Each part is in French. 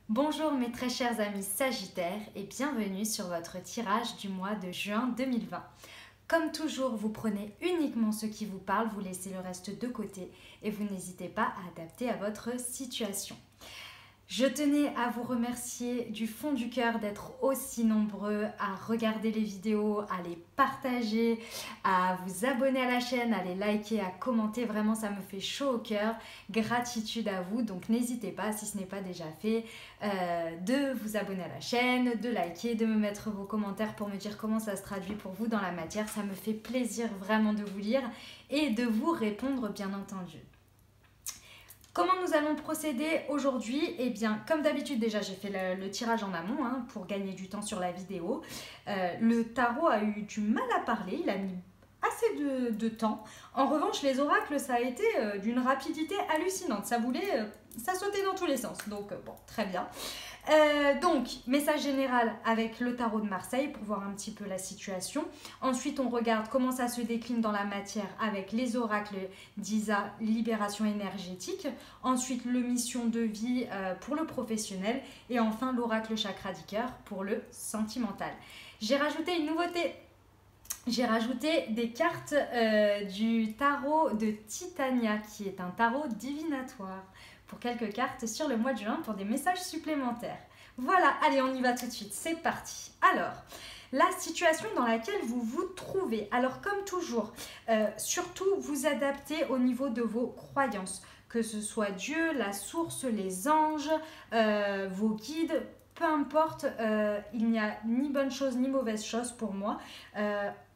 Bonjour mes très chers amis Sagittaires et bienvenue sur votre tirage du mois de juin 2020. Comme toujours, vous prenez uniquement ce qui vous parle, vous laissez le reste de côté et vous n'hésitez pas à adapter à votre situation. Je tenais à vous remercier du fond du cœur d'être aussi nombreux à regarder les vidéos, à les partager, à vous abonner à la chaîne, à les liker, à commenter. Vraiment, ça me fait chaud au cœur. Gratitude à vous. Donc, n'hésitez pas, si ce n'est pas déjà fait, de vous abonner à la chaîne, de liker, de me mettre vos commentaires pour me dire comment ça se traduit pour vous dans la matière. Ça me fait plaisir vraiment de vous lire et de vous répondre, bien entendu. Comment nous allons procéder aujourd'hui? Eh bien, comme d'habitude, déjà, j'ai fait le tirage en amont pour gagner du temps sur la vidéo. Le tarot a eu du mal à parler, il a mis assez de temps. En revanche, les oracles, ça a été d'une rapidité hallucinante. Ça sautait dans tous les sens. Donc, bon, très bien. Donc, message général avec le tarot de Marseille pour voir un petit peu la situation. Ensuite, on regarde comment ça se décline dans la matière avec les oracles d'Isa, libération énergétique. Ensuite, le mission de vie pour le professionnel. Et enfin, l'oracle chakra du cœur pour le sentimental. J'ai rajouté une nouveauté. J'ai rajouté des cartes du tarot de Titania, qui est un tarot divinatoire, pour quelques cartes sur le mois de juin pour des messages supplémentaires. Voilà, allez, on y va tout de suite, c'est parti. Alors, la situation dans laquelle vous vous trouvez. Alors, comme toujours, surtout vous adaptez au niveau de vos croyances, que ce soit Dieu, la source, les anges, vos guides, peu importe, il n'y a ni bonne chose ni mauvaise chose pour moi.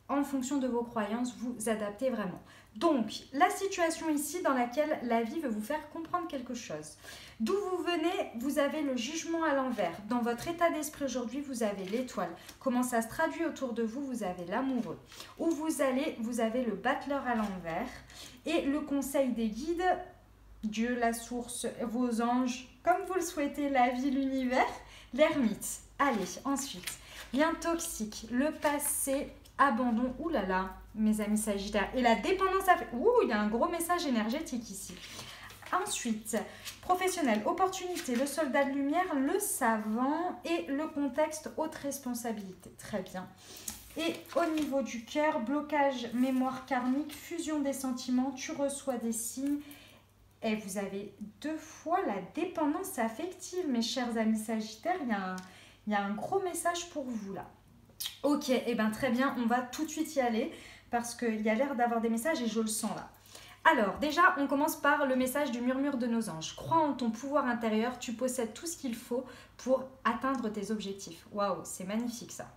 En fonction de vos croyances, vous adaptez vraiment. Donc, la situation ici dans laquelle la vie veut vous faire comprendre quelque chose. D'où vous venez, vous avez le jugement à l'envers. Dans votre état d'esprit aujourd'hui, vous avez l'étoile. Comment ça se traduit autour de vous? Vous avez l'amoureux. Où vous allez, vous avez le battleur à l'envers. Et le conseil des guides, Dieu, la source, vos anges, comme vous le souhaitez, la vie, l'univers, l'ermite. Allez, ensuite, lien toxique, le passé, abandon, oulala, mes amis Sagittaires, et la dépendance affective. Ouh, il y a un gros message énergétique ici. Ensuite, professionnel, opportunité, le soldat de lumière, le savant et le contexte, haute responsabilité. Très bien. Et au niveau du cœur, blocage, mémoire karmique, fusion des sentiments, tu reçois des signes. Et vous avez deux fois la dépendance affective, mes chers amis Sagittaires. Il y a un gros message pour vous là. Ok, et bien très bien, on va tout de suite y aller parce qu'il y a l'air d'avoir des messages et je le sens là. Alors déjà, on commence par le message du murmure de nos anges. Crois en ton pouvoir intérieur, tu possèdes tout ce qu'il faut pour atteindre tes objectifs. Waouh, c'est magnifique ça.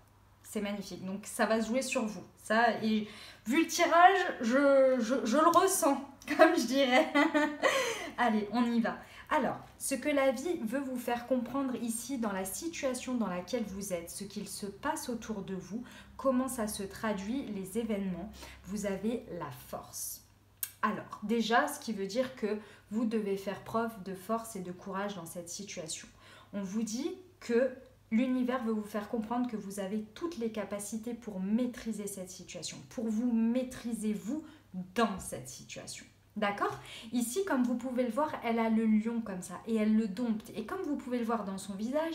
C'est magnifique, donc ça va se jouer sur vous. Ça, et vu le tirage, je le ressens, comme je dirais. Allez, on y va. Alors, ce que la vie veut vous faire comprendre ici dans la situation dans laquelle vous êtes, ce qu'il se passe autour de vous, comment ça se traduit, les événements, vous avez la force. Alors, déjà, ce qui veut dire que vous devez faire preuve de force et de courage dans cette situation. On vous dit que l'univers veut vous faire comprendre que vous avez toutes les capacités pour maîtriser cette situation, pour vous maîtriser vous dans cette situation. D'accord? Ici, comme vous pouvez le voir, elle a le lion comme ça et elle le dompte. Et comme vous pouvez le voir dans son visage,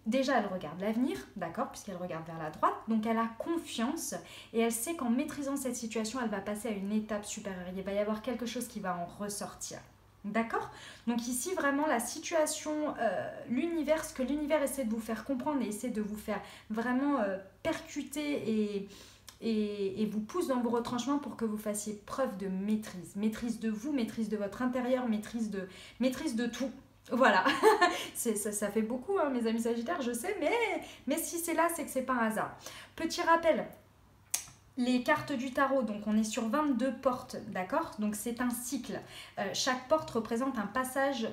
déjà elle regarde l'avenir, d'accord? Puisqu'elle regarde vers la droite. Donc elle a confiance et elle sait qu'en maîtrisant cette situation, elle va passer à une étape supérieure. Il va y avoir quelque chose qui va en ressortir. D'accord? Donc ici, vraiment, la situation, l'univers, ce que l'univers essaie de vous faire comprendre et essaie de vous faire vraiment percuter et vous pousse dans vos retranchements pour que vous fassiez preuve de maîtrise. Maîtrise de vous, maîtrise de votre intérieur, maîtrise de tout. Voilà, ça fait beaucoup, hein, mes amis Sagittaires, je sais, mais si c'est là, c'est que c'est pas un hasard. Petit rappel, les cartes du tarot, donc on est sur 22 portes, d'accord? Donc c'est un cycle. Chaque porte représente un passage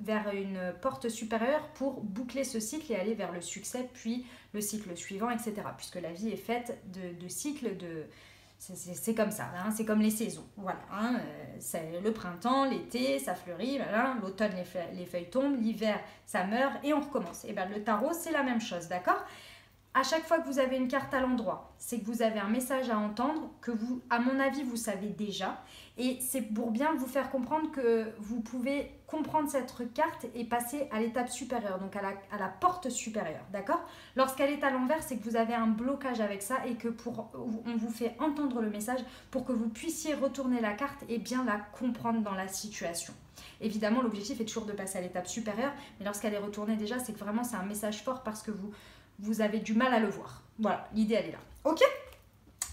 vers une porte supérieure pour boucler ce cycle et aller vers le succès, puis le cycle suivant, etc. Puisque la vie est faite de cycles, c'est comme ça, hein, c'est comme les saisons. Voilà, hein, c'est le printemps, l'été, ça fleurit, l'automne, les feuilles tombent, l'hiver, ça meurt et on recommence. Et bien le tarot, c'est la même chose, d'accord? à chaque fois que vous avez une carte à l'endroit, c'est que vous avez un message à entendre que vous, à mon avis, vous savez déjà. Et c'est pour bien vous faire comprendre que vous pouvez comprendre cette carte et passer à l'étape supérieure, donc à la porte supérieure, d'accord? Lorsqu'elle est à l'envers, c'est que vous avez un blocage avec ça et que on vous fait entendre le message pour que vous puissiez retourner la carte et bien la comprendre dans la situation. Évidemment, l'objectif est toujours de passer à l'étape supérieure, mais lorsqu'elle est retournée déjà, c'est que vraiment c'est un message fort parce que vous avez du mal à le voir. Voilà, l'idée elle est là. Ok?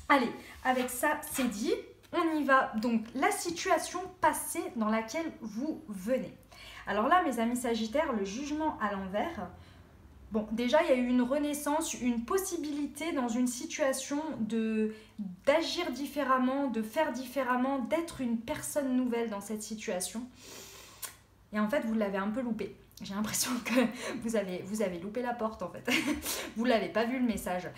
Allez, avec ça c'est dit, on y va. Donc la situation passée dans laquelle vous venez. Alors là mes amis Sagittaires, le jugement à l'envers, bon déjà il y a eu une renaissance, une possibilité dans une situation d'agir différemment, de faire différemment, d'être une personne nouvelle dans cette situation. Et en fait vous l'avez un peu loupé. J'ai l'impression que vous avez loupé la porte en fait. Vous l'avez pas vu le message.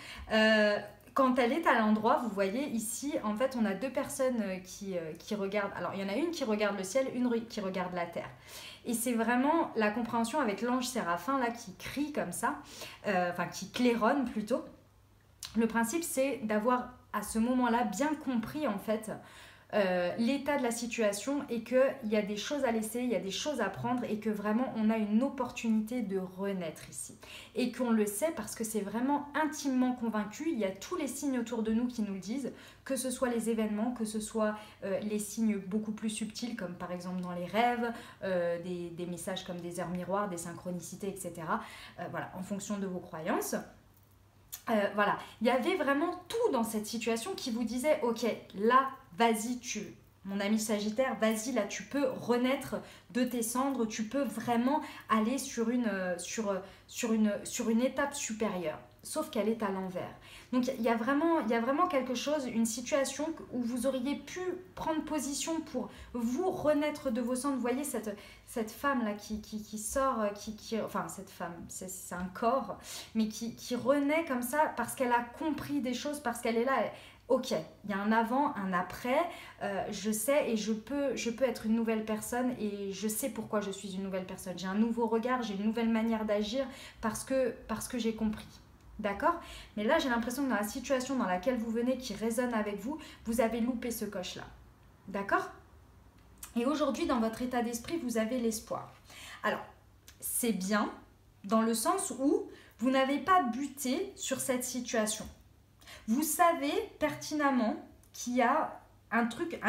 Quand elle est à l'endroit, vous voyez ici, en fait, on a deux personnes qui regardent. Alors, il y en a une qui regarde le ciel, une qui regarde la terre. Et c'est vraiment la compréhension avec l'ange Séraphin là qui crie comme ça, enfin qui claironne plutôt. Le principe, c'est d'avoir à ce moment-là bien compris en fait l'état de la situation et qu'il y a des choses à laisser, il y a des choses à prendre et que vraiment on a une opportunité de renaître ici. Et qu'on le sait parce que c'est vraiment intimement convaincu, il y a tous les signes autour de nous qui nous le disent, que ce soit les événements, que ce soit les signes beaucoup plus subtils comme par exemple dans les rêves, des messages comme des heures miroirs, des synchronicités, etc. Voilà, en fonction de vos croyances. Voilà, il y avait vraiment tout dans cette situation qui vous disait, ok, là, vas-y, mon ami Sagittaire, vas-y, là, tu peux renaître de tes cendres, tu peux vraiment aller sur une étape supérieure. Sauf qu'elle est à l'envers. Donc, il y a vraiment quelque chose, une situation où vous auriez pu prendre position pour vous renaître de vos cendres. Vous voyez cette femme-là qui sort, enfin, cette femme, c'est un corps, mais qui renaît comme ça parce qu'elle a compris des choses, parce qu'elle est là. Ok, il y a un avant, un après, je sais et je peux être une nouvelle personne et je sais pourquoi je suis une nouvelle personne. J'ai un nouveau regard, j'ai une nouvelle manière d'agir parce que j'ai compris. D'accord? Mais là, j'ai l'impression que dans la situation dans laquelle vous venez, qui résonne avec vous, vous avez loupé ce coche-là. D'accord? Et aujourd'hui, dans votre état d'esprit, vous avez l'espoir. Alors, c'est bien dans le sens où vous n'avez pas buté sur cette situation. Vous savez pertinemment qu'il y a un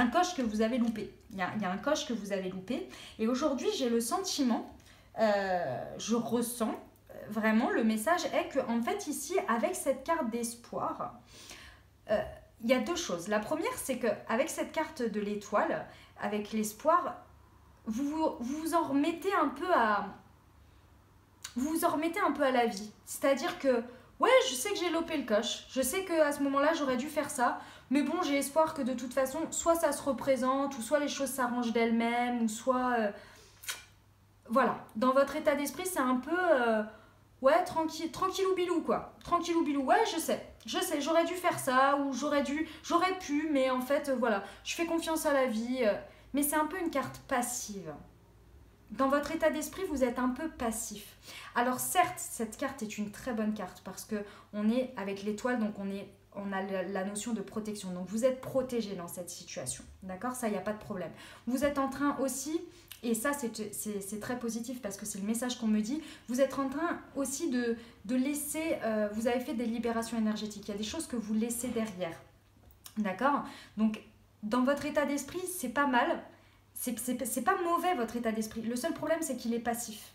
coche que vous avez loupé. Il y a un coche que vous avez loupé. Et aujourd'hui, j'ai le sentiment, je ressens, vraiment, le message est que en fait ici, avec cette carte d'espoir, il y a deux choses. La première, c'est qu'avec cette carte de l'étoile, avec l'espoir, vous en remettez un peu à la vie. C'est-à-dire que, ouais, je sais que j'ai loupé le coche, je sais qu'à ce moment-là, j'aurais dû faire ça, mais bon, j'ai espoir que de toute façon, soit ça se représente, ou soit les choses s'arrangent d'elles-mêmes, ou soit... voilà, dans votre état d'esprit, c'est un peu... ouais, tranquillou bilou quoi. Tranquillou bilou, ouais, je sais, j'aurais dû faire ça, ou j'aurais pu, mais en fait, voilà, je fais confiance à la vie. Mais c'est un peu une carte passive. Dans votre état d'esprit, vous êtes un peu passif. Alors certes, cette carte est une très bonne carte parce que on est avec l'étoile, donc on a la notion de protection. Donc vous êtes protégé dans cette situation. D'accord? Ça, il n'y a pas de problème. Vous êtes en train aussi... Et ça, c'est très positif parce que c'est le message qu'on me dit. Vous êtes en train aussi de laisser... vous avez fait des libérations énergétiques. Il y a des choses que vous laissez derrière. D'accord? Donc, dans votre état d'esprit, c'est pas mal. C'est pas mauvais, votre état d'esprit. Le seul problème, c'est qu'il est passif.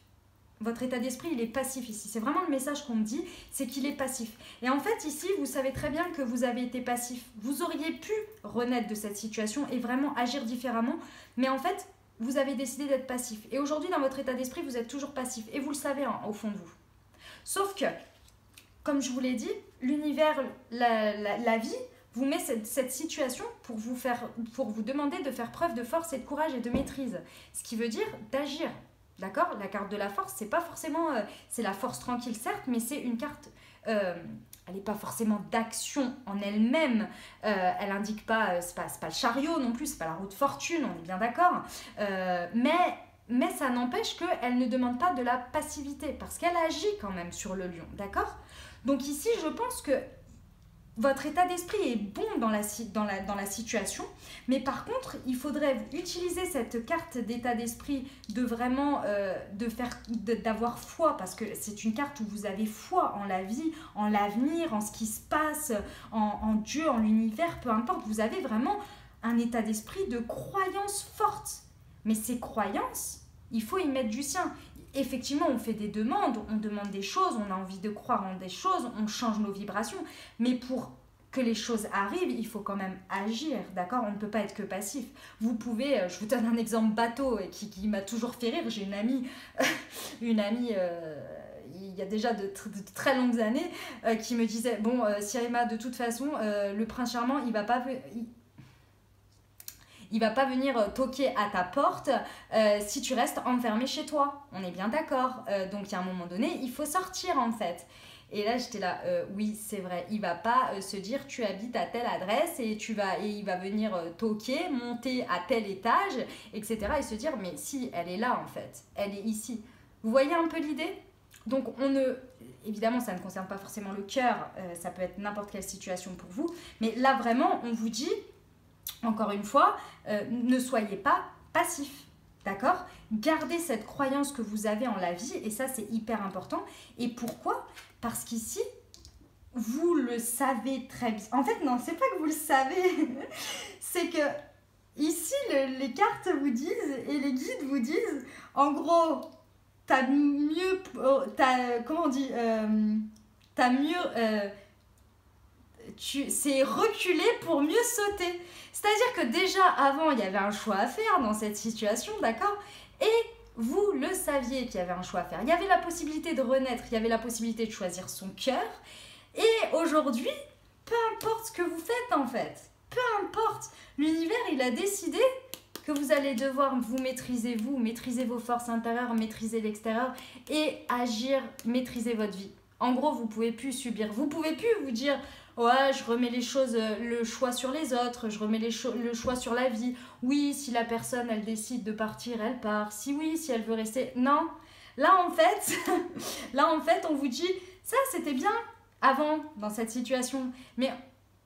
Votre état d'esprit, il est passif ici. C'est vraiment le message qu'on me dit, c'est qu'il est passif. Et en fait, ici, vous savez très bien que vous avez été passif. Vous auriez pu renaître de cette situation et vraiment agir différemment. Mais en fait... vous avez décidé d'être passif. Et aujourd'hui, dans votre état d'esprit, vous êtes toujours passif. Et vous le savez au fond de vous. Sauf que, comme je vous l'ai dit, l'univers, la vie, vous met cette situation pour vous demander de faire preuve de force et de courage et de maîtrise. Ce qui veut dire d'agir. D'accord? La carte de la force, c'est pas forcément... c'est la force tranquille, certes, mais c'est une carte... elle n'est pas forcément d'action en elle-même, elle indique pas, c'est pas le chariot non plus, c'est pas la roue de fortune, on est bien d'accord, mais mais ça n'empêche qu'elle ne demande pas de la passivité, parce qu'elle agit quand même sur le lion, d'accord? Donc ici, je pense que votre état d'esprit est bon dans la situation, mais par contre, il faudrait utiliser cette carte d'état d'esprit de vraiment d'avoir foi, parce que c'est une carte où vous avez foi en la vie, en l'avenir, en ce qui se passe, en Dieu, en l'univers, peu importe, vous avez vraiment un état d'esprit de croyance forte. Mais ces croyances, il faut y mettre du sien. Effectivement, on fait des demandes, on demande des choses, on a envie de croire en des choses, on change nos vibrations. Mais pour que les choses arrivent, il faut quand même agir, d'accord? On ne peut pas être que passif. Vous pouvez, je vous donne un exemple bateau qui m'a toujours fait rire. J'ai une amie, il y a déjà de très longues années, qui me disait, bon, Sirima, de toute façon, le prince charmant, il va pas venir toquer à ta porte si tu restes enfermé chez toi. On est bien d'accord. Donc, il y a un moment donné, il faut sortir, en fait. Et là, j'étais là, oui, c'est vrai. Il va pas se dire, tu habites à telle adresse et il va venir toquer, monter à tel étage, etc. Et se dire, mais si, elle est là, en fait. Elle est ici. Vous voyez un peu l'idée? Donc, évidemment, ça ne concerne pas forcément le cœur. Ça peut être n'importe quelle situation pour vous. Mais là, vraiment, on vous dit... Encore une fois, ne soyez pas passif, d'accord? Gardez cette croyance que vous avez en la vie, et ça, c'est hyper important. Et pourquoi? Parce qu'ici, vous le savez très bien. En fait, non, c'est pas que vous le savez, c'est que ici, les cartes vous disent, et les guides vous disent, en gros, c'est reculer pour mieux sauter. C'est-à-dire que déjà avant, il y avait un choix à faire dans cette situation, d'accord? Et vous le saviez qu'il y avait un choix à faire. Il y avait la possibilité de renaître, il y avait la possibilité de choisir son cœur. Et aujourd'hui, peu importe ce que vous faites en fait, peu importe, l'univers il a décidé que vous allez devoir vous, maîtriser vos forces intérieures, maîtriser l'extérieur et agir, maîtriser votre vie. En gros, vous pouvez plus subir, vous pouvez plus vous dire ouais, je remets les choses, le choix sur les autres, je remets le choix sur la vie. Oui, si la personne, elle décide de partir, elle part. Si oui, si elle veut rester, non. Là, en fait, on vous dit, ça, c'était bien avant, dans cette situation. Mais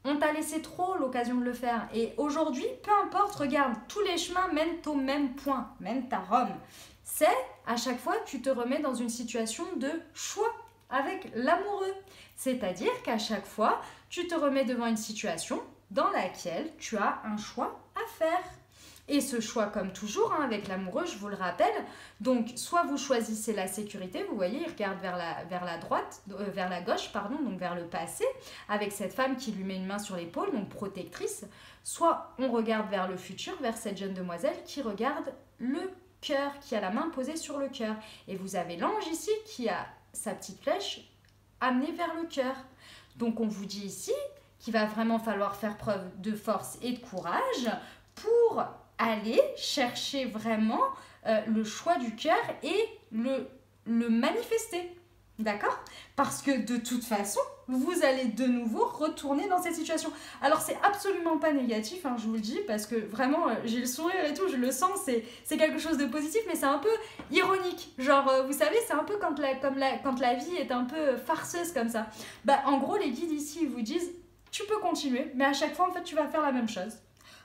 on t'a laissé trop l'occasion de le faire. Et aujourd'hui, peu importe, regarde, tous les chemins mènent au même point, mènent à Rome. C'est, à chaque fois, tu te remets dans une situation de choix avec l'amoureux. C'est-à-dire qu'à chaque fois, tu te remets devant une situation dans laquelle tu as un choix à faire. Et ce choix, comme toujours, hein, avec l'amoureux, je vous le rappelle, donc soit vous choisissez la sécurité, vous voyez, il regarde vers la gauche, pardon, donc vers le passé, avec cette femme qui lui met une main sur l'épaule, donc protectrice, soit on regarde vers le futur, vers cette jeune demoiselle qui regarde le cœur, qui a la main posée sur le cœur. Et vous avez l'ange ici qui a sa petite flèche amenée vers le cœur. Donc on vous dit ici qu'il va vraiment falloir faire preuve de force et de courage pour aller chercher vraiment le choix du cœur et le manifester. D'accord? Parce que de toute façon, vous allez de nouveau retourner dans cette situation. Alors c'est absolument pas négatif, hein, je vous le dis, parce que vraiment j'ai le sourire et tout, je le sens, c'est quelque chose de positif, mais c'est un peu ironique. Genre, vous savez, c'est un peu quand la vie est un peu farceuse comme ça. Bah, en gros, les guides ici, ils vous disent, tu peux continuer, mais à chaque fois, en fait, tu vas faire la même chose.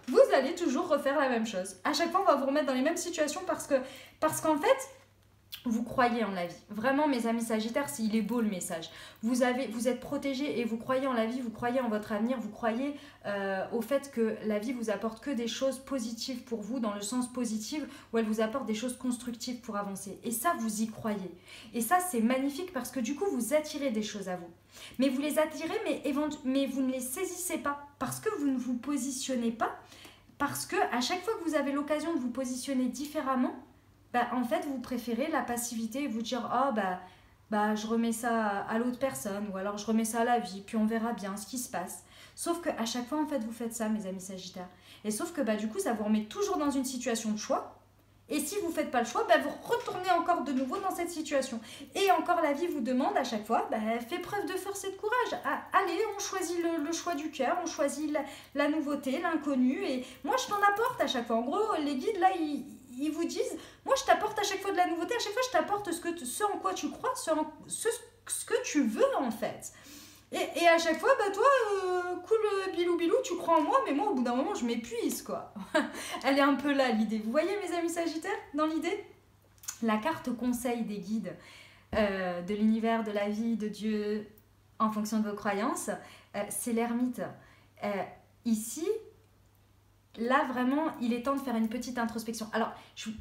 Vous allez toujours refaire la même chose. À chaque fois, on va vous remettre dans les mêmes situations parce qu'en fait, vous croyez en la vie. Vraiment, mes amis Sagittaires, il est beau le message. Vous êtes protégés et vous croyez en la vie, vous croyez en votre avenir, vous croyez au fait que la vie vous apporte que des choses positives pour vous, dans le sens positif, où elle vous apporte des choses constructives pour avancer. Et ça, vous y croyez. Et ça, c'est magnifique parce que du coup, vous attirez des choses à vous. Mais vous les attirez, mais vous ne les saisissez pas parce que vous ne vous positionnez pas, parce que à chaque fois que vous avez l'occasion de vous positionner différemment, bah, en fait, vous préférez la passivité et vous dire « Oh, bah, je remets ça à l'autre personne » ou alors « Je remets ça à la vie, puis on verra bien ce qui se passe. » Sauf qu'à chaque fois, en fait, vous faites ça, mes amis Sagittaires. Et sauf que, bah, du coup, ça vous remet toujours dans une situation de choix. Et si vous ne faites pas le choix, bah, vous retournez encore de nouveau dans cette situation. Et encore, la vie vous demande à chaque fois, bah, fais preuve de force et de courage. Allez, on choisit le choix du cœur, on choisit la nouveauté, l'inconnu. Et moi, je t'en apporte à chaque fois. En gros, les guides, là, ils vous disent, moi je t'apporte à chaque fois de la nouveauté, à chaque fois je t'apporte ce en quoi tu crois, ce que tu veux en fait. Et à chaque fois, bah toi, cool bilou bilou, tu crois en moi, mais moi au bout d'un moment je m'épuise quoi. Elle est un peu là l'idée. Vous voyez mes amis Sagittaires dans l'idée? La carte conseil des guides de l'univers, de la vie, de Dieu, en fonction de vos croyances, c'est l'ermite. Ici, là vraiment, il est temps de faire une petite introspection. Alors,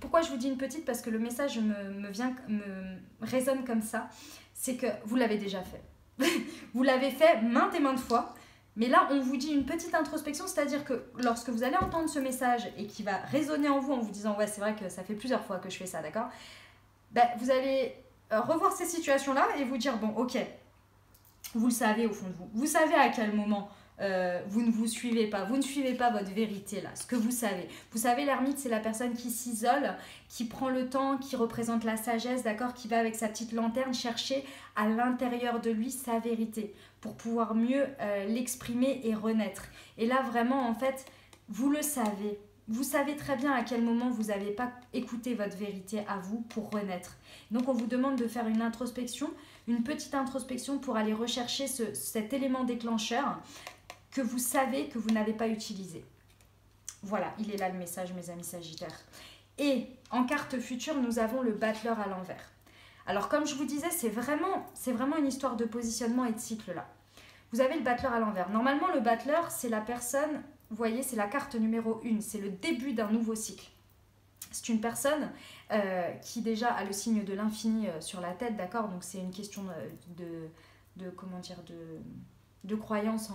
pourquoi je vous dis une petite? Parce que le message me résonne comme ça. C'est que vous l'avez déjà fait. Vous l'avez fait maintes et maintes fois. Mais là, on vous dit une petite introspection, c'est-à-dire que lorsque vous allez entendre ce message et qui va résonner en vous en vous disant « Ouais, c'est vrai que ça fait plusieurs fois que je fais ça, d'accord ?» Ben, vous allez revoir ces situations-là et vous dire « Bon, ok, vous le savez au fond de vous. Vous savez à quel moment vous ne vous suivez pas. Vous ne suivez pas votre vérité là, ce que vous savez. Vous savez, l'ermite, c'est la personne qui s'isole, qui prend le temps, qui représente la sagesse, d'accord, qui va avec sa petite lanterne chercher à l'intérieur de lui sa vérité pour pouvoir mieux l'exprimer et renaître. Et là, vraiment, en fait, vous le savez. Vous savez très bien à quel moment vous n'avez pas écouté votre vérité à vous pour renaître. Donc, on vous demande de faire une introspection, une petite introspection pour aller rechercher cet élément déclencheur que vous savez que vous n'avez pas utilisé. Voilà, il est là le message, mes amis Sagittaires. Et en carte future, nous avons le battleur à l'envers. Alors, comme je vous disais, c'est vraiment une histoire de positionnement et de cycle là. Vous avez le battleur à l'envers. Normalement, le battleur, c'est la personne, vous voyez, c'est la carte numéro 1. C'est le début d'un nouveau cycle. C'est une personne qui déjà a le signe de l'infini sur la tête, d'accord? Donc, c'est une question comment dire, de croyance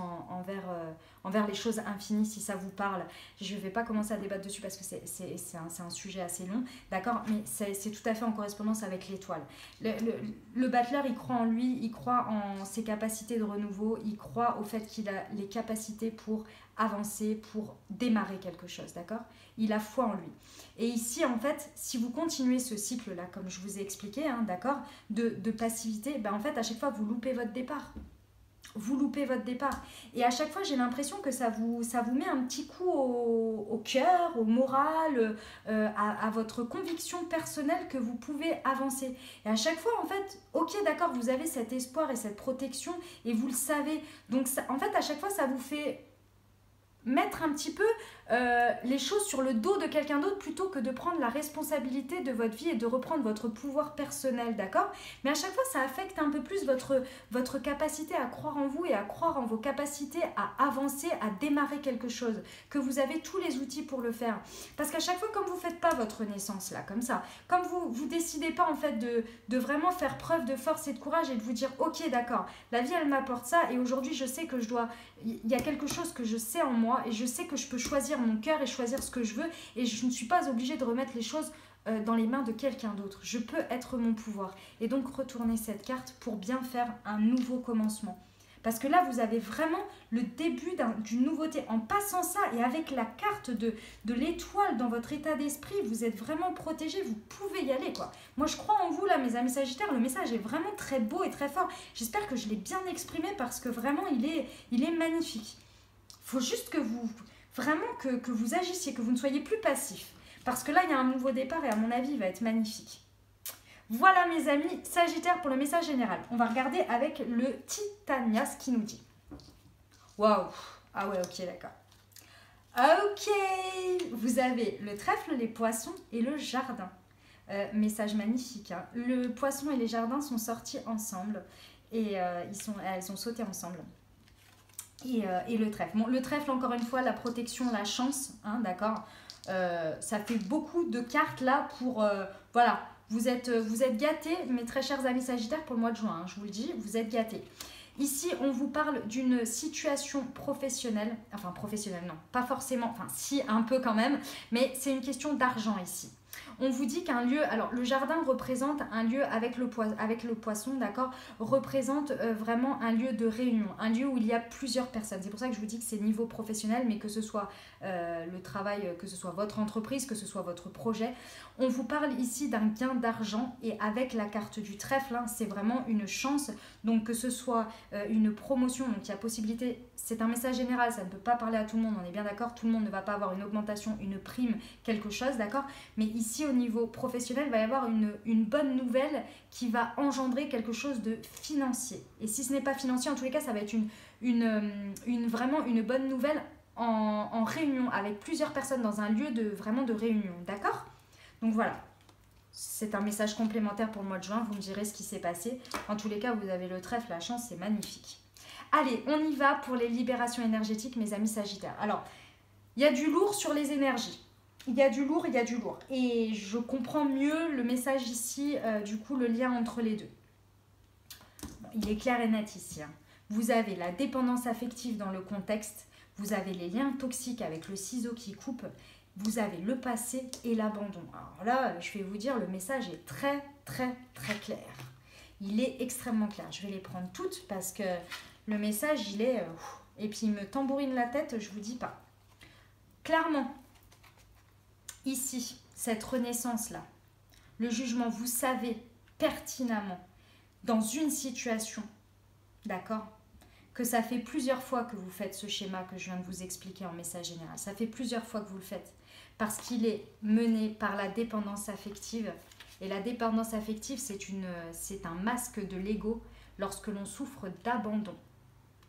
envers les choses infinies, si ça vous parle. Je ne vais pas commencer à débattre dessus parce que c'est un sujet assez long, d'accord, mais c'est tout à fait en correspondance avec l'étoile. Le battleur, il croit en lui, il croit en ses capacités de renouveau, il croit au fait qu'il a les capacités pour avancer, pour démarrer quelque chose, d'accord? Il a foi en lui. Et ici, en fait, si vous continuez ce cycle-là, comme je vous ai expliqué, hein, d'accord, de passivité, ben en fait, à chaque fois, vous loupez votre départ. Vous loupez votre départ. Et à chaque fois, j'ai l'impression que ça vous met un petit coup au cœur, au moral, à votre conviction personnelle que vous pouvez avancer. Et à chaque fois, en fait, ok, d'accord, vous avez cet espoir et cette protection et vous le savez. Donc, ça, en fait, à chaque fois, ça vous fait mettre un petit peu les choses sur le dos de quelqu'un d'autre plutôt que de prendre la responsabilité de votre vie et de reprendre votre pouvoir personnel, d'accord? Mais à chaque fois, ça affecte un peu plus votre capacité à croire en vous et à croire en vos capacités à avancer, à démarrer quelque chose, que vous avez tous les outils pour le faire. Parce qu'à chaque fois, comme vous ne faites pas votre naissance là, comme ça, comme vous décidez pas en fait de vraiment faire preuve de force et de courage et de vous dire, ok, d'accord, la vie, elle m'apporte ça et aujourd'hui, je sais que il y a quelque chose que je sais en moi et je sais que je peux choisir mon cœur et choisir ce que je veux et je ne suis pas obligée de remettre les choses dans les mains de quelqu'un d'autre. Je peux être mon pouvoir et donc retourner cette carte pour bien faire un nouveau commencement. Parce que là, vous avez vraiment le début d'une nouveauté. En passant ça et avec la carte de l'étoile dans votre état d'esprit, vous êtes vraiment protégé, vous pouvez y aller, quoi. Moi, je crois en vous, là, mes amis Sagittaires. Le message est vraiment très beau et très fort. J'espère que je l'ai bien exprimé parce que vraiment, il est magnifique. Il faut juste que vous, vraiment, que vous agissiez, que vous ne soyez plus passif. Parce que là, il y a un nouveau départ et à mon avis, il va être magnifique. Voilà mes amis Sagittaires pour le message général. On va regarder avec le Titania ce qu'il nous dit. Waouh! Ah ouais, ok, d'accord. Ok! Vous avez le trèfle, les poissons et le jardin. Message magnifique. Hein. Le poisson et les jardins sont sortis ensemble et elles ont sauté ensemble. Et le trèfle. Bon, le trèfle, encore une fois, la protection, la chance, hein, d'accord? Ça fait beaucoup de cartes là pour... voilà. Vous êtes gâtés, mes très chers amis Sagittaires, pour le mois de juin, hein, je vous le dis, vous êtes gâtés. Ici, on vous parle d'une situation professionnelle, enfin professionnelle, non, pas forcément, enfin si, un peu quand même, mais c'est une question d'argent ici. On vous dit qu'un lieu, alors le jardin représente un lieu avec le poisson, d'accord, représente vraiment un lieu de réunion, un lieu où il y a plusieurs personnes. C'est pour ça que je vous dis que c'est niveau professionnel, mais que ce soit le travail, que ce soit votre entreprise, que ce soit votre projet. On vous parle ici d'un gain d'argent et avec la carte du trèfle, hein, c'est vraiment une chance. Donc que ce soit une promotion, donc il y a possibilité, c'est un message général, ça ne peut pas parler à tout le monde, on est bien d'accord, tout le monde ne va pas avoir une augmentation, une prime, quelque chose, d'accord. Mais ici, ici, au niveau professionnel, il va y avoir une bonne nouvelle qui va engendrer quelque chose de financier. Et si ce n'est pas financier, en tous les cas, ça va être vraiment une bonne nouvelle en réunion avec plusieurs personnes dans un lieu vraiment de réunion. D'accord? Donc voilà. C'est un message complémentaire pour le mois de juin. Vous me direz ce qui s'est passé. En tous les cas, vous avez le trèfle, la chance, c'est magnifique. Allez, on y va pour les libérations énergétiques, mes amis Sagittaires. Alors, il y a du lourd sur les énergies. Il y a du lourd, il y a du lourd. Et je comprends mieux le message ici, du coup, le lien entre les deux. Bon, il est clair et net ici. Hein. Vous avez la dépendance affective dans le contexte. Vous avez les liens toxiques avec le ciseau qui coupe. Vous avez le passé et l'abandon. Alors là, je vais vous dire, le message est très, très, très clair. Il est extrêmement clair. Je vais les prendre toutes parce que le message, il est... et puis, il me tambourine la tête, je vous dis pas. Clairement, ici, cette renaissance-là, le jugement, vous savez pertinemment, dans une situation, d'accord, que ça fait plusieurs fois que vous faites ce schéma que je viens de vous expliquer en message général. Ça fait plusieurs fois que vous le faites. Parce qu'il est mené par la dépendance affective. Et la dépendance affective, c'est un masque de l'ego lorsque l'on souffre d'abandon.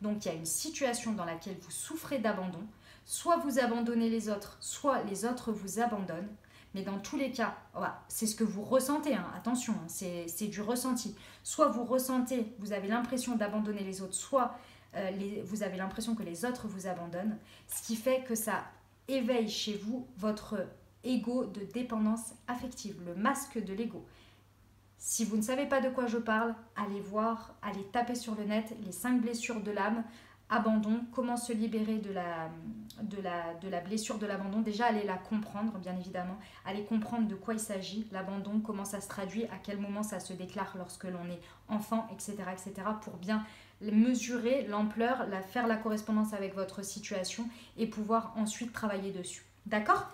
Donc il y a une situation dans laquelle vous souffrez d'abandon. Soit vous abandonnez les autres, soit les autres vous abandonnent. Mais dans tous les cas, voilà, c'est ce que vous ressentez, hein, attention, hein, c'est du ressenti. Soit vous ressentez, vous avez l'impression d'abandonner les autres, soit vous avez l'impression que les autres vous abandonnent. Ce qui fait que ça éveille chez vous votre ego de dépendance affective, le masque de l'ego. Si vous ne savez pas de quoi je parle, allez voir, allez taper sur le net les 5 blessures de l'âme, abandon, comment se libérer de la blessure de l'abandon. Déjà, allez la comprendre, bien évidemment. Allez comprendre de quoi il s'agit, l'abandon, comment ça se traduit, à quel moment ça se déclare lorsque l'on est enfant, etc., pour bien mesurer l'ampleur, faire la correspondance avec votre situation et pouvoir ensuite travailler dessus. D'accord ?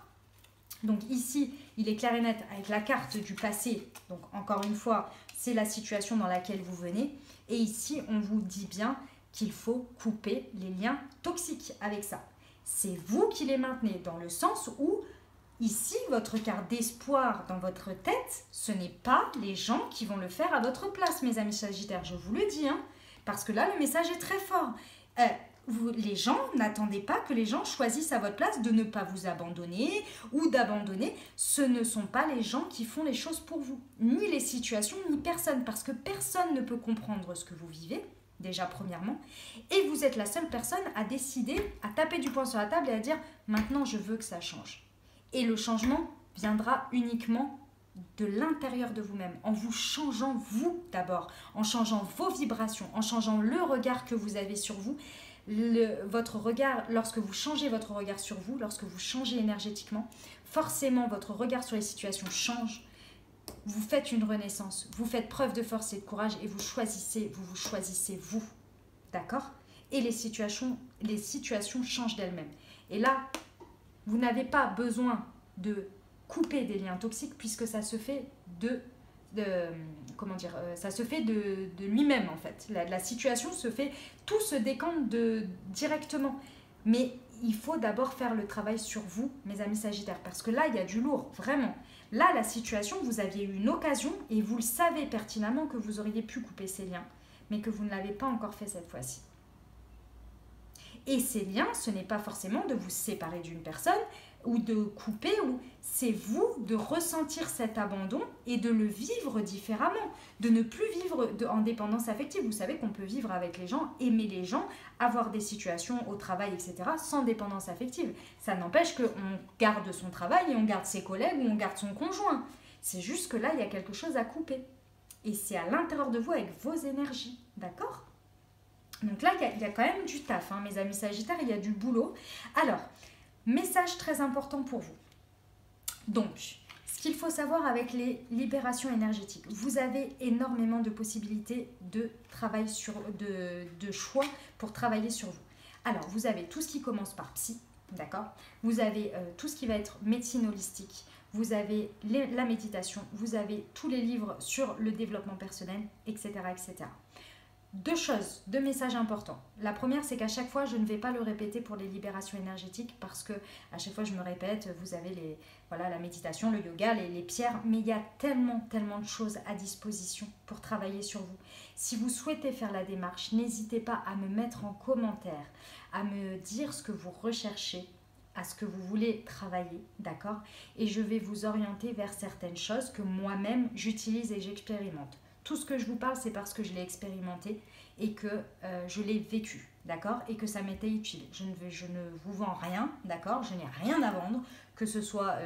Donc ici, il est clair et net avec la carte du passé. Donc encore une fois, c'est la situation dans laquelle vous venez. Et ici, on vous dit bien qu'il faut couper les liens toxiques avec ça. C'est vous qui les maintenez dans le sens où, ici, votre carte d'espoir dans votre tête, ce n'est pas les gens qui vont le faire à votre place, mes amis Sagittaires. Je vous le dis, hein, parce que là, le message est très fort. Les gens, n'attendez pas que les gens choisissent à votre place de ne pas vous abandonner ou d'abandonner. Ce ne sont pas les gens qui font les choses pour vous, ni les situations, ni personne, parce que personne ne peut comprendre ce que vous vivez, déjà premièrement, et vous êtes la seule personne à décider, à taper du poing sur la table et à dire « maintenant je veux que ça change ». Et le changement viendra uniquement de l'intérieur de vous-même, en vous changeant vous d'abord, en changeant vos vibrations, en changeant le regard que vous avez sur vous. Votre regard, lorsque vous changez votre regard sur vous, lorsque vous changez énergétiquement, forcément votre regard sur les situations change. Vous faites une renaissance, vous faites preuve de force et de courage et vous vous choisissez vous, d'accord? Et les situations changent d'elles-mêmes. Et là, vous n'avez pas besoin de couper des liens toxiques puisque ça se fait ça se fait de lui-même en fait. La situation se fait, tout se décante directement. Mais il faut d'abord faire le travail sur vous, mes amis Sagittaires, parce que là, il y a du lourd, vraiment. Là, la situation, vous aviez eu une occasion et vous le savez pertinemment que vous auriez pu couper ces liens, mais que vous ne l'avez pas encore fait cette fois-ci. Et ces liens, ce n'est pas forcément de vous séparer d'une personne ou de couper, c'est vous de ressentir cet abandon et de le vivre différemment, de ne plus vivre en dépendance affective. Vous savez qu'on peut vivre avec les gens, aimer les gens, avoir des situations au travail, etc. sans dépendance affective. Ça n'empêche qu'on garde son travail et on garde ses collègues ou on garde son conjoint. C'est juste que là, il y a quelque chose à couper. Et c'est à l'intérieur de vous avec vos énergies, d'accord ? Donc là, il y a quand même du taf, hein, mes amis Sagittaires, il y a du boulot. Alors, message très important pour vous. Donc, ce qu'il faut savoir avec les libérations énergétiques, vous avez énormément de possibilités de travail de choix pour travailler sur vous. Alors, vous avez tout ce qui commence par psy, d'accord ? Vous avez tout ce qui va être médecine holistique, vous avez la méditation, vous avez tous les livres sur le développement personnel, etc., etc. deux choses, deux messages importants. La première, c'est qu'à chaque fois, je ne vais pas le répéter pour les libérations énergétiques parce que à chaque fois, je me répète, vous avez la méditation, le yoga, les pierres, mais il y a tellement de choses à disposition pour travailler sur vous. Si vous souhaitez faire la démarche, n'hésitez pas à me mettre en commentaire, à me dire ce que vous recherchez, à ce que vous voulez travailler, d'accord? Et je vais vous orienter vers certaines choses que moi-même, j'utilise et j'expérimente. Tout ce que je vous parle, c'est parce que je l'ai expérimenté et que je l'ai vécu, d'accord? Et que ça m'était utile. Je ne vous vends rien, d'accord? Je n'ai rien à vendre, que ce soit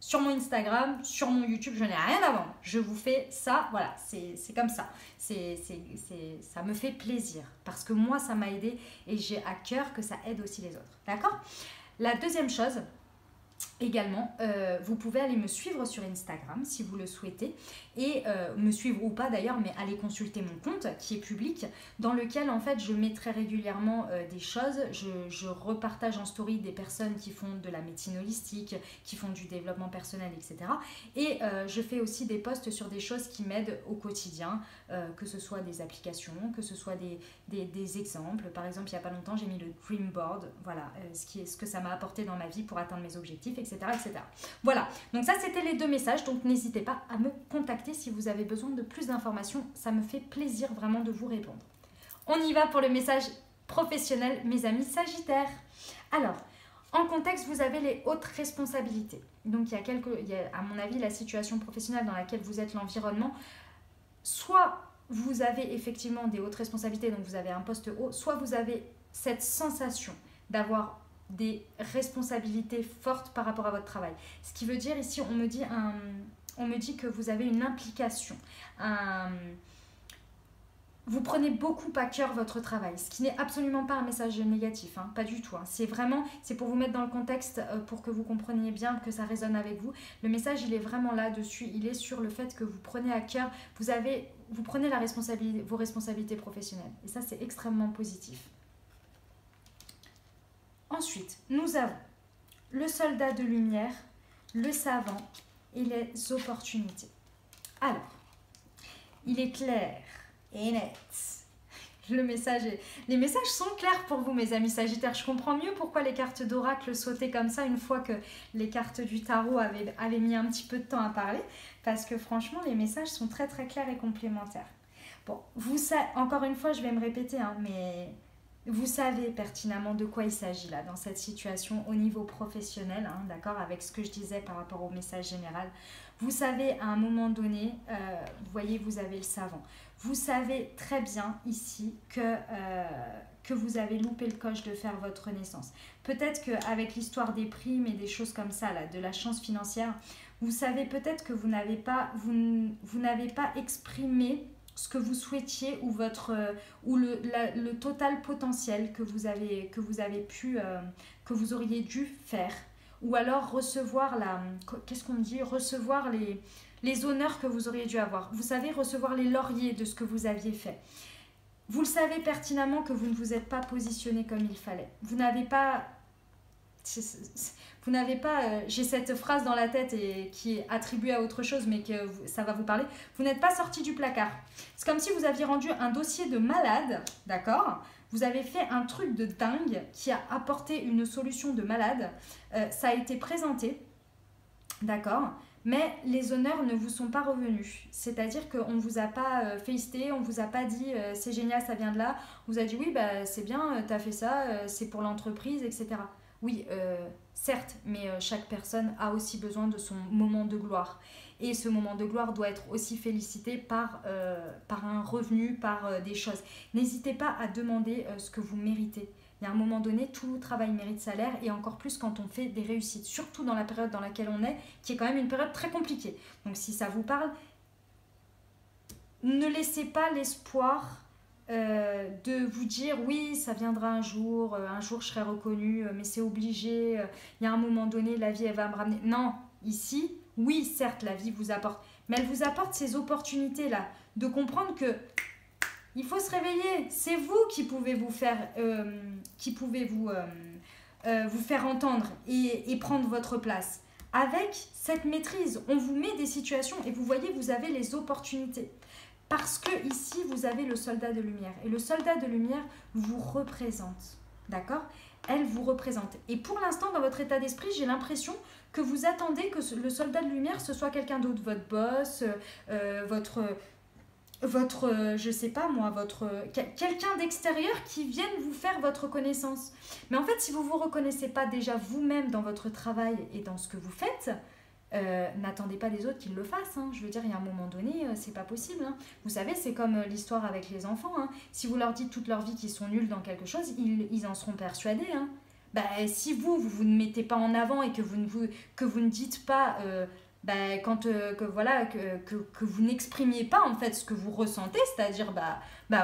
sur mon Instagram, sur mon YouTube, je n'ai rien à vendre. Je vous fais ça, voilà, c'est comme ça. Ça me fait plaisir parce que moi, ça m'a aidé et j'ai à cœur que ça aide aussi les autres, d'accord? La deuxième chose, également, vous pouvez aller me suivre sur Instagram si vous le souhaitez et me suivre ou pas d'ailleurs, mais allez consulter mon compte qui est public dans lequel en fait je mets très régulièrement des choses, je repartage en story des personnes qui font de la médecine holistique, qui font du développement personnel, etc. Et je fais aussi des posts sur des choses qui m'aident au quotidien, que ce soit des applications, que ce soit des exemples. Par exemple, il n'y a pas longtemps, j'ai mis le Dream Board, voilà, ce que ça m'a apporté dans ma vie pour atteindre mes objectifs, etc. etc. Voilà, donc ça c'était les deux messages, donc n'hésitez pas à me contacter si vous avez besoin de plus d'informations, ça me fait plaisir vraiment de vous répondre. On y va pour le message professionnel, mes amis Sagittaires. Alors, en contexte, vous avez les hautes responsabilités. Donc il y a à mon avis la situation professionnelle dans laquelle vous êtes, l'environnement, soit vous avez effectivement des hautes responsabilités, donc vous avez un poste haut, soit vous avez cette sensation d'avoir des responsabilités fortes par rapport à votre travail. Ce qui veut dire ici, on me dit que vous avez une implication, vous prenez beaucoup à cœur votre travail, ce qui n'est absolument pas un message négatif, hein, pas du tout. Hein. C'est pour vous mettre dans le contexte, pour que vous compreniez bien, que ça résonne avec vous. Le message, il est vraiment là-dessus, il est sur le fait que vous prenez à cœur, vous prenez vos responsabilités professionnelles. Et ça, c'est extrêmement positif. Ensuite, nous avons le soldat de lumière, le savant et les opportunités. Alors, il est clair et net. Les messages sont clairs pour vous, mes amis Sagittaires. Je comprends mieux pourquoi les cartes d'oracle sautaient comme ça une fois que les cartes du tarot avaient mis un petit peu de temps à parler. Parce que franchement, les messages sont très très clairs et complémentaires. Bon, encore une fois, je vais me répéter, hein, mais vous savez pertinemment de quoi il s'agit là, dans cette situation au niveau professionnel, hein, d'accord, avec ce que je disais par rapport au message général. Vous savez, à un moment donné, vous voyez, vous avez le savant. Vous savez très bien ici que vous avez loupé le coche de faire votre naissance. Peut-être qu'avec l'histoire des primes et des choses comme ça, là, de la chance financière, vous savez peut-être que vous n'avez pas exprimé ce que vous souhaitiez ou le total potentiel que vous auriez dû faire, ou alors recevoir recevoir les honneurs que vous auriez dû avoir. Vous savez, recevoir les lauriers de ce que vous aviez fait. Vous le savez pertinemment que vous ne vous êtes pas positionné comme il fallait. Vous n'avez pas, j'ai cette phrase dans la tête et qui est attribuée à autre chose, mais que ça va vous parler. Vous n'êtes pas sorti du placard. C'est comme si vous aviez rendu un dossier de malade, d'accord ? Vous avez fait un truc de dingue qui a apporté une solution de malade. Ça a été présenté, d'accord ? Mais les honneurs ne vous sont pas revenus. C'est-à-dire qu'on ne vous a pas félicité, on ne vous a pas dit c'est génial, ça vient de là. On vous a dit oui, bah, c'est bien, tu as fait ça, c'est pour l'entreprise, etc. Oui, certes, mais chaque personne a aussi besoin de son moment de gloire. Et ce moment de gloire doit être aussi félicité par un revenu, par des choses. N'hésitez pas à demander ce que vous méritez. Il y a un moment donné, tout travail mérite salaire, et encore plus quand on fait des réussites, surtout dans la période dans laquelle on est, qui est quand même une période très compliquée. Donc si ça vous parle, ne laissez pas l'espoir de vous dire oui, ça viendra un jour je serai reconnue, mais c'est obligé, il y a un moment donné, la vie elle va me ramener. Non, ici, oui, certes, la vie vous apporte, mais elle vous apporte ces opportunités-là, de comprendre que il faut se réveiller, c'est vous qui pouvez vous faire, vous faire entendre et prendre votre place. Avec cette maîtrise, on vous met des situations et vous voyez, vous avez les opportunités. Parce que ici, vous avez le soldat de lumière. Et le soldat de lumière vous représente. D'accord? Elle vous représente. Et pour l'instant, dans votre état d'esprit, j'ai l'impression que vous attendez que le soldat de lumière, ce soit quelqu'un d'autre. Votre boss, je sais pas moi, quelqu'un d'extérieur qui vienne vous faire votre connaissance. Mais en fait, si vous ne vous reconnaissez pas déjà vous-même dans votre travail et dans ce que vous faites, n'attendez pas des autres qu'ils le fassent. Hein. Je veux dire, il y a un moment donné, c'est pas possible. Hein. Vous savez, c'est comme l'histoire avec les enfants. Hein. Si vous leur dites toute leur vie qu'ils sont nuls dans quelque chose, ils en seront persuadés. Hein. Bah, si vous ne mettez pas en avant et que vous ne dites pas... que vous n'exprimiez pas en fait ce que vous ressentez, c'est-à-dire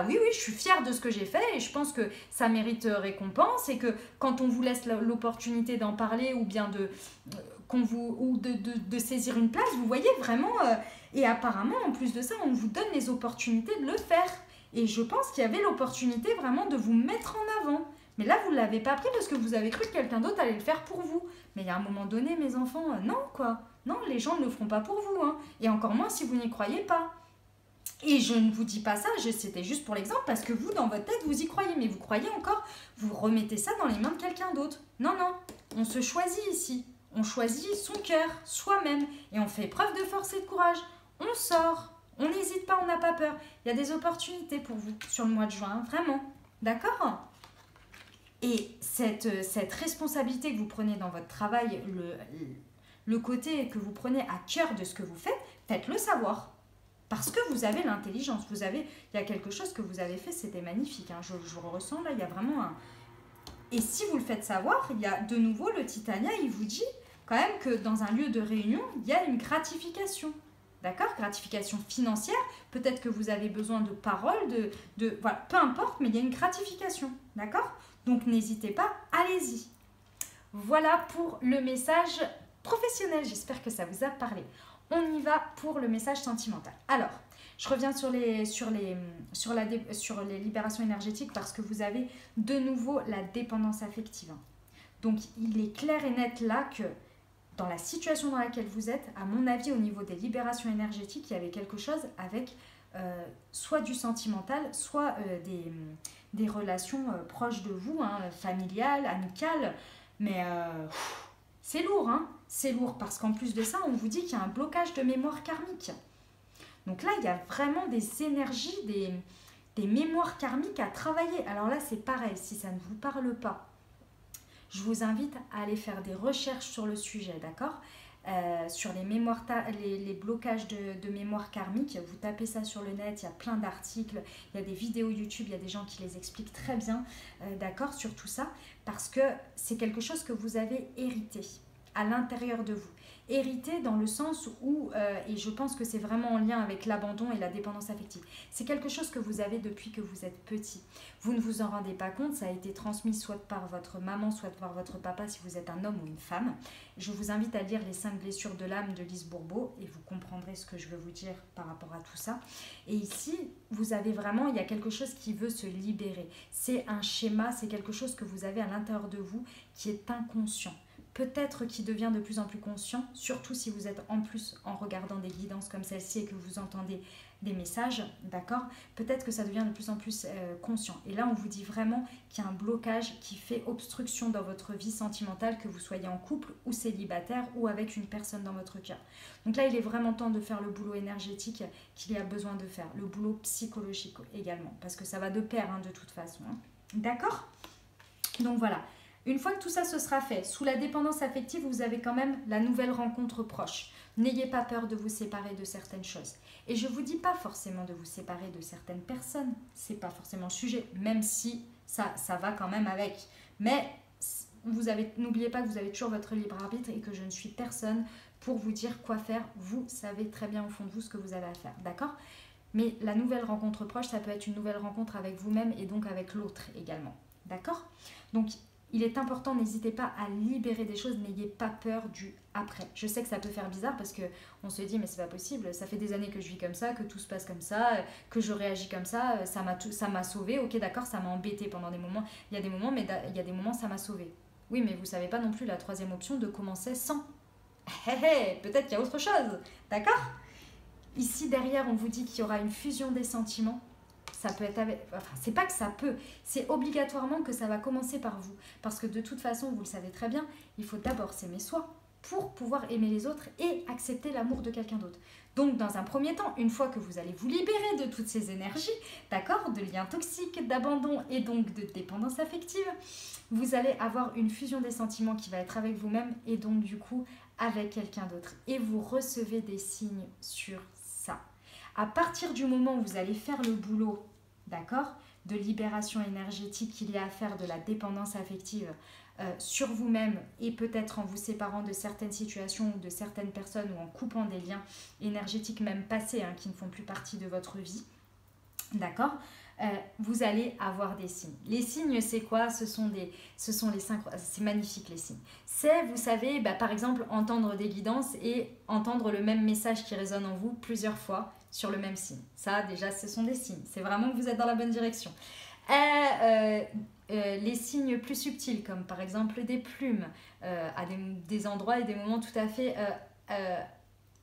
oui, je suis fière de ce que j'ai fait et je pense que ça mérite récompense et que quand on vous laisse l'opportunité d'en parler ou bien de saisir une place, vous voyez vraiment, et apparemment en plus de ça, on vous donne les opportunités de le faire. Et je pense qu'il y avait l'opportunité vraiment de vous mettre en avant. Mais là, vous ne l'avez pas pris parce que vous avez cru que quelqu'un d'autre allait le faire pour vous. Mais il y a un moment donné, mes enfants, non quoi. Non, les gens ne le feront pas pour vous. Hein. Et encore moins si vous n'y croyez pas. Et je ne vous dis pas ça, c'était juste pour l'exemple, parce que vous, dans votre tête, vous y croyez. Mais vous croyez encore, vous remettez ça dans les mains de quelqu'un d'autre. Non, non, on se choisit ici. On choisit son cœur, soi-même. Et on fait preuve de force et de courage. On sort. On n'hésite pas, on n'a pas peur. Il y a des opportunités pour vous sur le mois de juin, vraiment. D'accord ? Et cette responsabilité que vous prenez dans votre travail, le côté que vous prenez à cœur de ce que vous faites, faites-le savoir. Parce que vous avez l'intelligence. Il y a quelque chose que vous avez fait, c'était magnifique. Hein, je le ressens là, il y a vraiment un... Et si vous le faites savoir, il y a de nouveau le Titania, il vous dit quand même que dans un lieu de réunion, il y a une gratification. D'accord? Gratification financière. Peut-être que vous avez besoin de paroles, voilà, peu importe, mais il y a une gratification. D'accord? Donc n'hésitez pas, allez-y. Voilà pour le message professionnel. J'espère que ça vous a parlé. On y va pour le message sentimental. Alors, je reviens sur les libérations énergétiques parce que vous avez de nouveau la dépendance affective. Donc, il est clair et net là que dans la situation dans laquelle vous êtes, à mon avis, au niveau des libérations énergétiques, il y avait quelque chose avec soit du sentimental, soit des relations proches de vous, hein, familiales, amicales. Mais c'est lourd, hein? C'est lourd parce qu'en plus de ça, on vous dit qu'il y a un blocage de mémoire karmique. Donc là, il y a vraiment des énergies, des mémoires karmiques à travailler. Alors là, c'est pareil, si ça ne vous parle pas, je vous invite à aller faire des recherches sur le sujet, d'accord? Sur les blocages de mémoire karmique, vous tapez ça sur le net, il y a plein d'articles, il y a des vidéos YouTube, il y a des gens qui les expliquent très bien, d'accord, sur tout ça, parce que c'est quelque chose que vous avez hérité à l'intérieur de vous. Hérité dans le sens où, et je pense que c'est vraiment en lien avec l'abandon et la dépendance affective, c'est quelque chose que vous avez depuis que vous êtes petit. Vous ne vous en rendez pas compte, ça a été transmis soit par votre maman, soit par votre papa si vous êtes un homme ou une femme. Je vous invite à lire Les 5 blessures de l'âme de Lise Bourbeau et vous comprendrez ce que je veux vous dire par rapport à tout ça. Et ici, vous avez vraiment, il y a quelque chose qui veut se libérer. C'est un schéma, c'est quelque chose que vous avez à l'intérieur de vous qui est inconscient. Peut-être qui devient de plus en plus conscient, surtout si vous êtes en plus en regardant des guidances comme celle-ci et que vous entendez des messages, d'accord? Peut-être que ça devient de plus en plus conscient. Et là, on vous dit vraiment qu'il y a un blocage qui fait obstruction dans votre vie sentimentale, que vous soyez en couple ou célibataire ou avec une personne dans votre cœur. Donc là, il est vraiment temps de faire le boulot énergétique qu'il y a besoin de faire, le boulot psychologique également, parce que ça va de pair hein, de toute façon. Hein. D'accord? Donc voilà. Une fois que tout ça se sera fait, sous la dépendance affective, vous avez quand même la nouvelle rencontre proche. N'ayez pas peur de vous séparer de certaines choses. Et je ne vous dis pas forcément de vous séparer de certaines personnes. Ce n'est pas forcément le sujet, même si ça va quand même avec. Mais n'oubliez pas que vous avez toujours votre libre arbitre et que je ne suis personne pour vous dire quoi faire. Vous savez très bien au fond de vous ce que vous avez à faire, d'accord? Mais la nouvelle rencontre proche, ça peut être une nouvelle rencontre avec vous-même et donc avec l'autre également, d'accord? Donc, il est important, n'hésitez pas à libérer des choses, n'ayez pas peur du après. Je sais que ça peut faire bizarre parce qu'on se dit mais c'est pas possible, ça fait des années que je vis comme ça, que tout se passe comme ça, que je réagis comme ça m'a sauvé, ok d'accord, ça m'a embêté pendant des moments, il y a des moments, mais il y a des moments ça m'a sauvé. Oui mais vous savez pas non plus la troisième option de commencer sans. Peut-être qu'il y a autre chose, d'accord? Ici, derrière, on vous dit qu'il y aura une fusion des sentiments. Ça peut être avec... Enfin, c'est pas que ça peut, c'est obligatoirement que ça va commencer par vous. Parce que de toute façon, vous le savez très bien, il faut d'abord s'aimer soi pour pouvoir aimer les autres et accepter l'amour de quelqu'un d'autre. Donc, dans un premier temps, une fois que vous allez vous libérer de toutes ces énergies, d'accord, de liens toxiques, d'abandon et donc de dépendance affective, vous allez avoir une fusion des sentiments qui va être avec vous-même et donc du coup avec quelqu'un d'autre. Et vous recevez des signes sur ça. À partir du moment où vous allez faire le boulot, d'accord, de libération énergétique qu'il y a à faire de la dépendance affective sur vous-même et peut-être en vous séparant de certaines situations ou de certaines personnes ou en coupant des liens énergétiques même passés qui ne font plus partie de votre vie, d'accord, vous allez avoir des signes. Les signes, c'est quoi? Ce sont les c'est magnifique les signes. C'est, vous savez, par exemple, entendre des guidances et entendre le même message qui résonne en vous plusieurs fois sur le même signe. Ça, déjà, ce sont des signes. C'est vraiment que vous êtes dans la bonne direction. Les signes plus subtils, comme par exemple des plumes, à des endroits et des moments tout à fait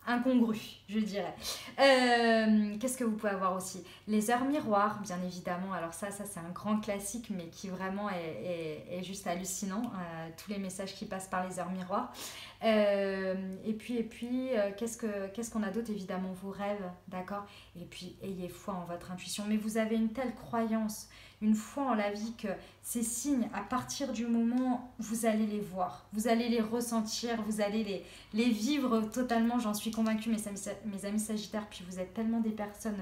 incongrus, je dirais. Qu'est-ce que vous pouvez avoir aussi? Les heures miroirs, bien évidemment. Alors ça c'est un grand classique, mais qui vraiment est juste hallucinant. Tous les messages qui passent par les heures miroirs. Et puis qu'est-ce qu'on a d'autre? Évidemment, vos rêves, d'accord? Et puis, ayez foi en votre intuition. Mais vous avez une telle croyance, une foi en la vie que ces signes, à partir du moment où vous allez les voir, vous allez les ressentir, vous allez les vivre totalement, j'en suis convaincue, mes amis Sagittaires, puis vous êtes tellement des personnes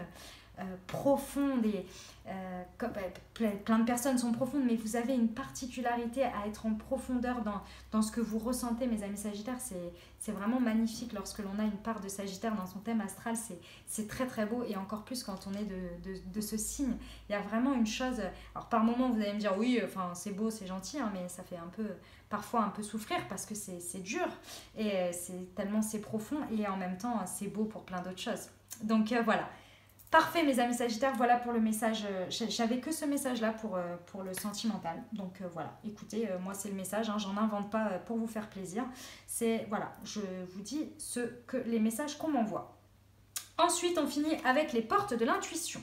profondes et plein de personnes sont profondes, mais vous avez une particularité à être en profondeur dans ce que vous ressentez, mes amis Sagittaires. C'est vraiment magnifique lorsque l'on a une part de Sagittaire dans son thème astral. C'est très très beau, et encore plus quand on est de ce signe. Il y a vraiment une chose, alors par moments vous allez me dire oui, enfin c'est beau, c'est gentil, mais ça fait parfois un peu souffrir parce que c'est dur et c'est profond, et en même temps c'est beau pour plein d'autres choses. Donc voilà. Parfait, mes amis Sagittaires, voilà pour le message. J'avais que ce message-là pour le sentimental. Donc voilà, écoutez, moi c'est le message, j'en invente pas pour vous faire plaisir. C'est, voilà, je vous dis les messages qu'on m'envoie. Ensuite, on finit avec les portes de l'intuition.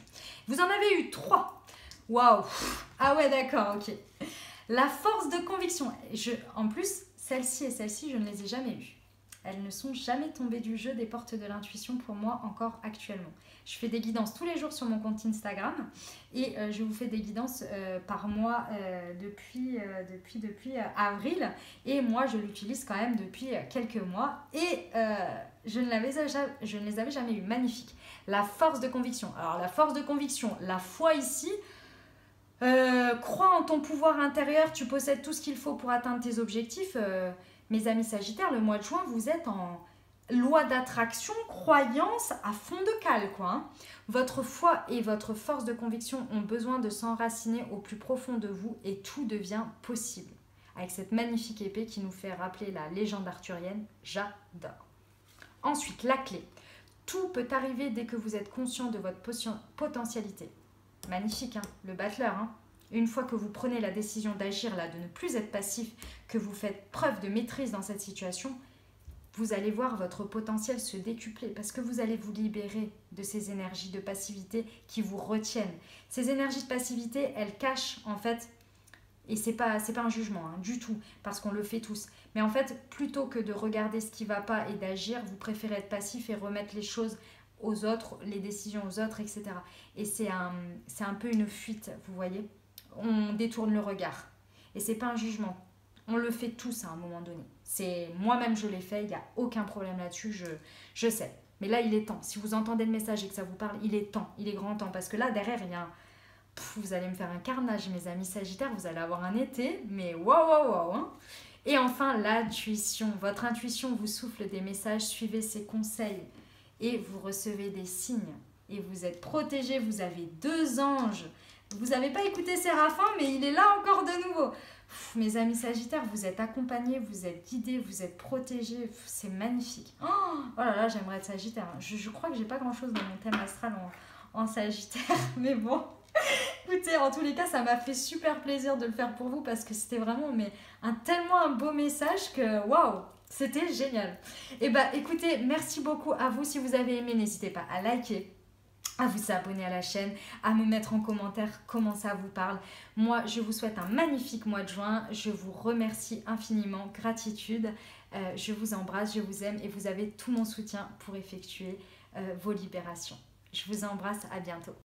Vous en avez eu 3. Waouh! Ah ouais, d'accord, ok. La force de conviction. En plus, celle-ci et celle-ci, je ne les ai jamais eues. Elles ne sont jamais tombées du jeu des portes de l'intuition pour moi encore actuellement. Je fais des guidances tous les jours sur mon compte Instagram et je vous fais des guidances par mois depuis avril, et moi je l'utilise quand même depuis quelques mois et je ne les avais jamais eues. Magnifique. La force de conviction. Alors la force de conviction, la foi ici, crois en ton pouvoir intérieur, tu possèdes tout ce qu'il faut pour atteindre tes objectifs. Mes amis Sagittaires, le mois de juin, vous êtes en loi d'attraction, croyance à fond de cale, quoi. Votre foi et votre force de conviction ont besoin de s'enraciner au plus profond de vous et tout devient possible. Avec cette magnifique épée qui nous fait rappeler la légende arthurienne, j'adore. Ensuite, la clé. Tout peut arriver dès que vous êtes conscient de votre potentialité. Magnifique, le battleur, Une fois que vous prenez la décision d'agir là, de ne plus être passif, que vous faites preuve de maîtrise dans cette situation, vous allez voir votre potentiel se décupler parce que vous allez vous libérer de ces énergies de passivité qui vous retiennent. Ces énergies de passivité, elles cachent en fait, et c'est pas un jugement du tout, parce qu'on le fait tous, mais en fait, plutôt que de regarder ce qui ne va pas et d'agir, vous préférez être passif et remettre les choses aux autres, les décisions aux autres, etc. Et c'est un peu une fuite, vous voyez. On détourne le regard. Et c'est pas un jugement. On le fait tous à un moment donné. Moi-même, je l'ai fait, il n'y a aucun problème là-dessus, je sais. Mais là, il est temps. Si vous entendez le message et que ça vous parle, il est temps, il est grand temps. Parce que là, derrière, il y a vous allez me faire un carnage, mes amis Sagittaires, vous allez avoir un été, mais waouh. Et enfin, l'intuition. Votre intuition vous souffle des messages, suivez ses conseils et vous recevez des signes. Et vous êtes protégés, vous avez 2 anges. Vous n'avez pas écouté Séraphin, mais il est là encore de nouveau. Mes amis Sagittaires, vous êtes accompagnés, vous êtes guidés, vous êtes protégés. C'est magnifique. Oh là là, j'aimerais être Sagittaire. Je crois que j'ai pas grand-chose dans mon thème astral en Sagittaire, mais bon. Écoutez, en tous les cas, ça m'a fait super plaisir de le faire pour vous parce que c'était vraiment tellement un beau message que waouh. C'était génial. Et bah écoutez, merci beaucoup à vous. Si vous avez aimé, n'hésitez pas à liker, à vous abonner à la chaîne, à me mettre en commentaire comment ça vous parle. Moi, je vous souhaite un magnifique mois de juin. Je vous remercie infiniment. Gratitude. Je vous embrasse, je vous aime et vous avez tout mon soutien pour effectuer vos libérations. Je vous embrasse, à bientôt.